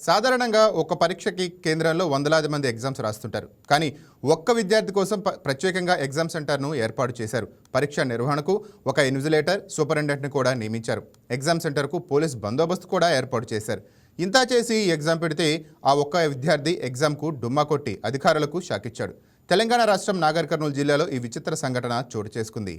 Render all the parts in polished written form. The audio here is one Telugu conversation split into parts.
సాధారణంగా ఒక పరీక్షకి కేంద్రంలో వందలాది మంది ఎగ్జామ్స్ రాస్తుంటారు. కానీ ఒక్క విద్యార్థి కోసం ప్రత్యేకంగా ఎగ్జామ్ సెంటర్ను ఏర్పాటు చేశారు. పరీక్ష నిర్వహణకు ఒక ఇన్విజిలేటర్, సూపరింటెండెంట్ని కూడా నియమించారు. ఎగ్జామ్ సెంటర్కు పోలీస్ బందోబస్తు కూడా ఏర్పాటు చేశారు. ఇంత చేసి ఎగ్జామ్ పెడితే ఆ ఒక్క విద్యార్థి ఎగ్జామ్కు డుమ్మా కొట్టి అధికారులకు షాకిచ్చాడు. తెలంగాణ రాష్ట్రం నాగర్ కర్నూలు జిల్లాలో ఈ విచిత్ర సంఘటన చోటు చేసుకుంది.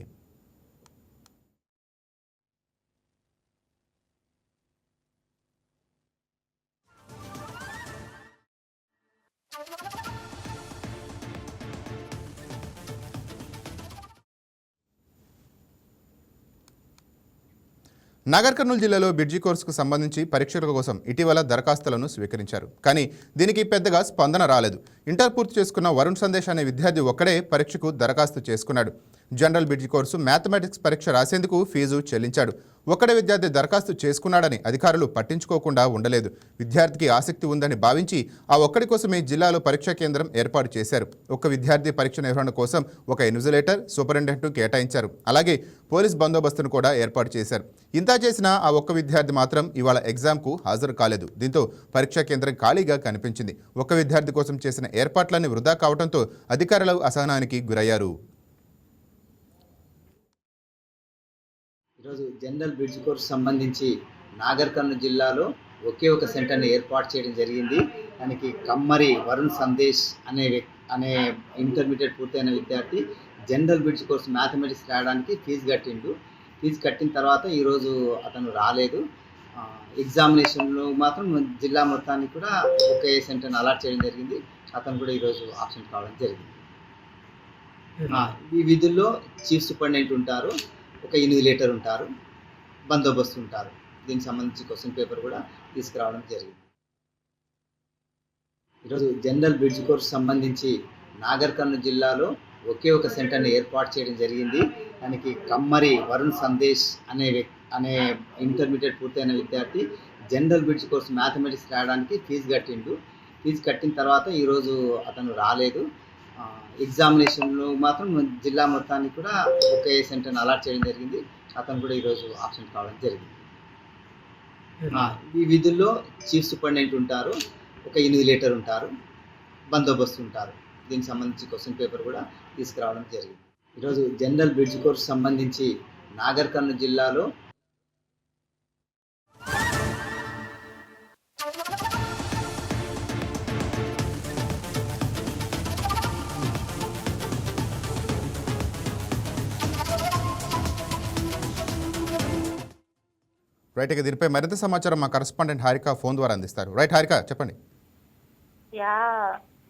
నాగర్ కర్నూలు జిల్లాలో బ్రిడ్జి కోర్సుకు సంబంధించి పరీక్షల కోసం ఇటీవల దరఖాస్తులను స్వీకరించారు. కానీ దీనికి పెద్దగా స్పందన రాలేదు. ఇంటర్ పూర్తి చేసుకున్న వరుణ్ సందేశ్ అనే విద్యార్థి ఒక్కడే పరీక్షకు దరఖాస్తు చేసుకున్నాడు. జనరల్ బ్రిడ్జి కోర్సు మ్యాథమెటిక్స్ పరీక్ష రాసేందుకు ఫీజు చెల్లించాడు. ఒక్కడే విద్యార్థి దరఖాస్తు చేసుకున్నాడని అధికారులు పట్టించుకోకుండా ఉండలేదు. విద్యార్థికి ఆసక్తి ఉందని భావించి ఆ ఒక్కడి కోసమే జిల్లాలో పరీక్షా కేంద్రం ఏర్పాటు చేశారు. ఒక్క విద్యార్థి పరీక్ష నిర్వహణ కోసం ఒక ఇన్విజిలేటర్, సూపరింటెండెంట్ను కేటాయించారు. అలాగే పోలీస్ బందోబస్తును కూడా ఏర్పాటు చేశారు. ఇంత చేసినా ఆ ఒక్క విద్యార్థి మాత్రం ఇవాళ ఎగ్జామ్కు హాజరు కాలేదు. దీంతో పరీక్షా కేంద్రం ఖాళీగా కనిపించింది. ఒక్క విద్యార్థి కోసం చేసిన ఏర్పాట్లన్నీ వృధా కావడంతో అధికారులు అసహనానికి గురయ్యారు. ఈరోజు జనరల్ బ్రిడ్జ్ కోర్సు సంబంధించి నాగర్ కర్నూలు జిల్లాలో ఒకే ఒక సెంటర్ని ఏర్పాటు చేయడం జరిగింది. దానికి కమ్మరి వరుణ్ సందేశ్ అనే ఇంటర్మీడియట్ పూర్తయిన విద్యార్థి జనరల్ బ్రిడ్జ్ కోర్సు మ్యాథమెటిక్స్ రాయడానికి ఫీజు కట్టిండు. ఫీజు కట్టిన తర్వాత ఈరోజు అతను రాలేదు. ఎగ్జామినేషన్లో మాత్రం జిల్లా మొత్తానికి కూడా ఒకే సెంటర్ని అలాట్ చేయడం జరిగింది. అతను కూడా ఈరోజు ఆబ్సెంట్ కావడం జరిగింది. ఈ విధుల్లో చీఫ్ సూపరింటెండెంట్ ఉంటారు, ఒక ఇన్విజిలేటర్ ఉంటారు, బందోబస్తు ఉంటారు. దీనికి సంబంధించి క్వశ్చన్ పేపర్ కూడా తీసుకురావడం జరిగింది. ఈరోజు జనరల్ బ్రిడ్జ్ కోర్సు సంబంధించి నాగర్ కర్నూలు జిల్లాలో ఒకే ఒక సెంటర్ని ఏర్పాటు చేయడం జరిగింది. దానికి కమ్మరి వరుణ్ సందేశ్ అనే ఇంటర్మీడియట్ పూర్తయిన విద్యార్థి జనరల్ బ్రిడ్జ్ కోర్సు మ్యాథమెటిక్స్ రాయడానికి ఫీజు కట్టిండు. ఫీజు కట్టిన తర్వాత ఈరోజు అతను రాలేదు. ఎగ్జామినేషన్లో మాత్రం జిల్లా మొత్తానికి కూడా ఒకే సెంటర్ని అలాట్ చేయడం జరిగింది. అతను కూడా ఈరోజు ఆబ్సెంట్ కావడం జరిగింది. ఈ విధుల్లో చీఫ్ సూపరింటెండెంట్ ఉంటారు, ఒక ఇన్విజిలేటర్ ఉంటారు, బందోబస్తు ఉంటారు. దీనికి సంబంధించి క్వశ్చన్ పేపర్ కూడా తీసుకురావడం జరిగింది. ఈరోజు జనరల్ బ్రిడ్జ్ కోర్సు సంబంధించి నాగర్ కర్నూలు జిల్లాలో రైట్, ఇక దీనిపై మరింత సమాచారం మా కరెస్పాండెంట్ హారిక ఫోన్ ద్వారా అందిస్తారు. రైట్ హారిక, చెప్పండి.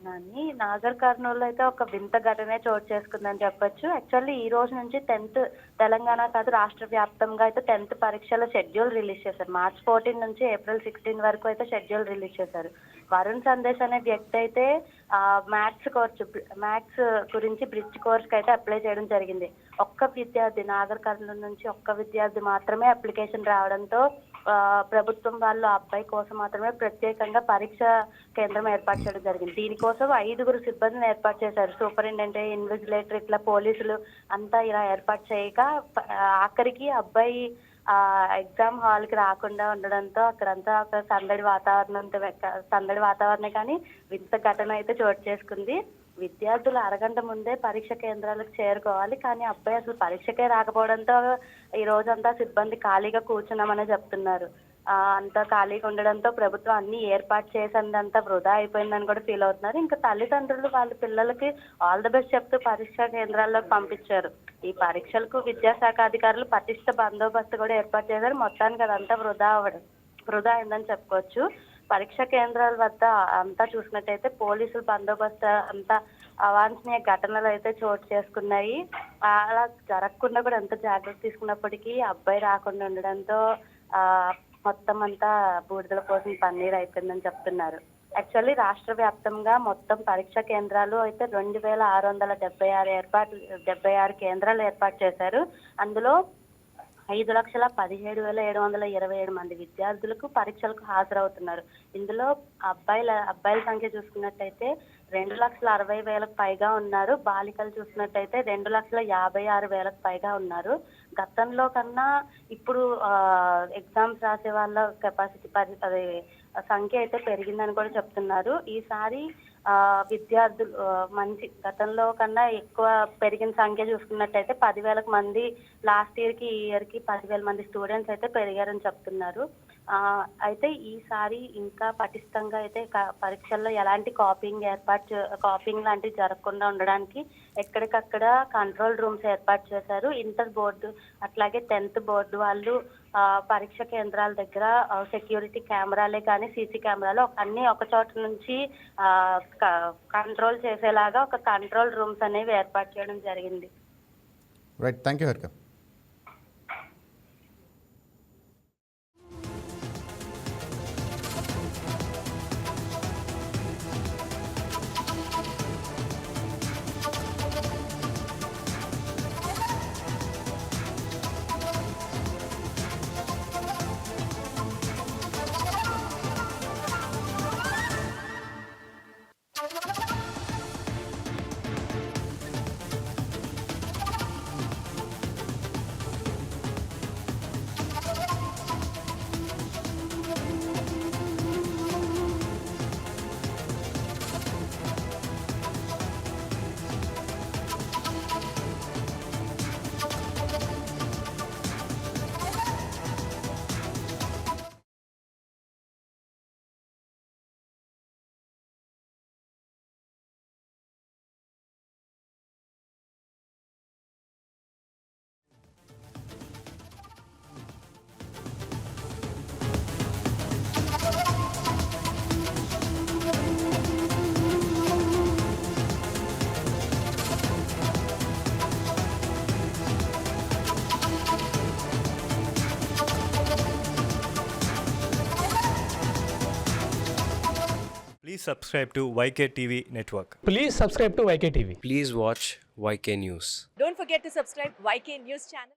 నాని, నాగర్ కర్నూలులో అయితే ఒక వింత ఘటనే చోటు చేసుకుందని చెప్పొచ్చు. యాక్చువల్లీ ఈ రోజు నుంచి 10th తెలంగాణ కాదు రాష్ట్ర వ్యాప్తంగా అయితే 10th పరీక్షల షెడ్యూల్ రిలీజ్ చేశారు. March 14 నుంచి April 16 వరకు అయితే షెడ్యూల్ రిలీజ్ చేశారు. వరుణ్ సందేశ్ అనే వ్యక్తి అయితే మ్యాథ్స్ గురించి బ్రిడ్జ్ కోర్స్కి అయితే అప్లై చేయడం జరిగింది. ఒక్క విద్యార్థి, నాగర్ కర్నూలు నుంచి ఒక్క విద్యార్థి మాత్రమే అప్లికేషన్ రావడంతో ప్రభుత్వం వాళ్ళు ఆ అబ్బాయి కోసం మాత్రమే ప్రత్యేకంగా పరీక్ష కేంద్రం ఏర్పాటు చేయడం జరిగింది. దీనికోసం 5 సిబ్బందిని ఏర్పాటు చేశారు. సూపరింటెండెంట్, ఇన్విజిలేటర్, ఇట్లా పోలీసులు అంతా ఇలా ఏర్పాటు చేయక ఆఖరికి అబ్బాయి ఎగ్జామ్ హాల్కి రాకుండా ఉండడంతో అక్కడంతా ఒక సందడి వాతావరణం కానీ వింత ఘటన అయితే చోటు చేసుకుంది. విద్యార్థులు అరగంట ముందే పరీక్ష కేంద్రాలకు చేరుకోవాలి, కానీ అబ్బాయి అసలు పరీక్షకే రాకపోవడంతో ఈ రోజంతా సిబ్బంది ఖాళీగా కూర్చున్నామని చెప్తున్నారు. అంతా ఖాళీగా ఉండడంతో ప్రభుత్వం అన్ని ఏర్పాటు చేసేందంతా వృధా అయిపోయిందని కూడా ఫీల్ అవుతున్నారు. ఇంకా తల్లిదండ్రులు వాళ్ళ పిల్లలకి ఆల్ ది బెస్ట్ చెప్తూ పరీక్షా కేంద్రాల్లోకి పంపించారు. ఈ పరీక్షలకు విద్యాశాఖ అధికారులు పటిష్ట బందోబస్తు కూడా ఏర్పాటు చేశారు. మొత్తానికి అదంతా వృధా అయిందని చెప్పుకోవచ్చు. పరీక్షా కేంద్రాల వద్ద అంతా చూసినట్టయితే పోలీసులు బందోబస్తు అంతా అవాంఛనీయ ఘటనలు అయితే చోటు చేసుకున్నాయి. అలా జరగకుండా కూడా ఎంత జాగ్రత్త తీసుకున్నప్పటికీ అబ్బాయి రాకుండా ఉండడంతో మొత్తం అంతా బూడిదల కోసం పన్నీరు అయిపోయిందని చెప్తున్నారు. యాక్చువల్లీ రాష్ట్ర వ్యాప్తంగా మొత్తం పరీక్షా కేంద్రాలు అయితే 2676 కేంద్రాలు ఏర్పాటు చేశారు. అందులో 5,17,727 మంది విద్యార్థులకు పరీక్షలకు హాజరవుతున్నారు. ఇందులో అబ్బాయిల సంఖ్య చూసుకున్నట్టయితే 2,60,000 పైగా ఉన్నారు. బాలికలు చూసినట్టయితే 2,56,000 పైగా ఉన్నారు. గతంలో కన్నా ఇప్పుడు ఎగ్జామ్స్ రాసే వాళ్ళ కెపాసిటీ అదే సంఖ్య అయితే పెరిగిందని కూడా చెప్తున్నారు. ఈసారి విద్యార్థులు మంచి గతంలో కన్నా ఎక్కువ పెరిగిన సంఖ్య చూసుకున్నట్టయితే 10,000 మంది లాస్ట్ ఇయర్కి ఈ ఇయర్కి 10,000 మంది స్టూడెంట్స్ అయితే పెరిగారని చెప్తున్నారు. అయితే ఈసారి ఇంకా పటిష్టంగా అయితే పరీక్షల్లో ఎలాంటి కాపీయింగ్ లాంటివి జరగకుండా ఉండడానికి ఎక్కడికక్కడ కంట్రోల్ రూమ్స్ ఏర్పాటు చేశారు. ఇంటర్ బోర్డు అట్లాగే 10th బోర్డు వాళ్ళు పరీక్ష కేంద్రాల దగ్గర సెక్యూరిటీ కెమెరాలే కానీ సీసీ కెమెరాలు అన్నీ ఒక చోట నుంచి కంట్రోల్ చేసేలాగా ఒక కంట్రోల్ రూమ్స్ అనేవి ఏర్పాటు చేయడం జరిగింది. Right, thank you Harika. Please subscribe to YK TV Network. Please subscribe to YK TV. Please watch YK News. Don't forget to subscribe YK News channel.